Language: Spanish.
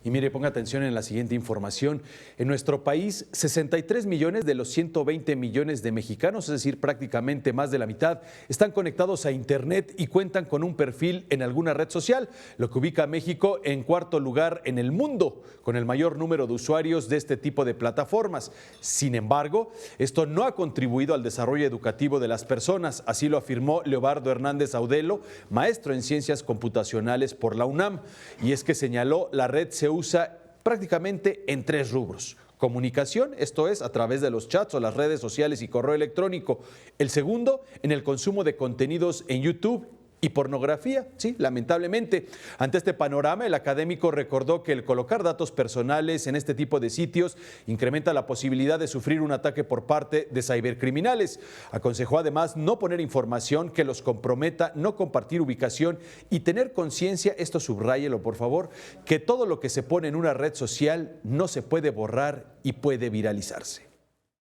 Y mire, ponga atención en la siguiente información. En nuestro país, 63 millones de los 120 millones de mexicanos, es decir, prácticamente más de la mitad, están conectados a Internet y cuentan con un perfil en alguna red social, lo que ubica a México en cuarto lugar en el mundo, con el mayor número de usuarios de este tipo de plataformas. Sin embargo, esto no ha contribuido al desarrollo educativo de las personas, así lo afirmó Leobardo Hernández Audelo, maestro en ciencias computacionales por la UNAM. Y es que señaló, la red se usa prácticamente en tres rubros. Comunicación, esto es a través de los chats o las redes sociales y correo electrónico. El segundo, en el consumo de contenidos en YouTube y pornografía, sí, lamentablemente. Ante este panorama, el académico recordó que el colocar datos personales en este tipo de sitios incrementa la posibilidad de sufrir un ataque por parte de cibercriminales. Aconsejó además no poner información que los comprometa, no compartir ubicación y tener conciencia, esto subráyelo por favor, que todo lo que se pone en una red social no se puede borrar y puede viralizarse.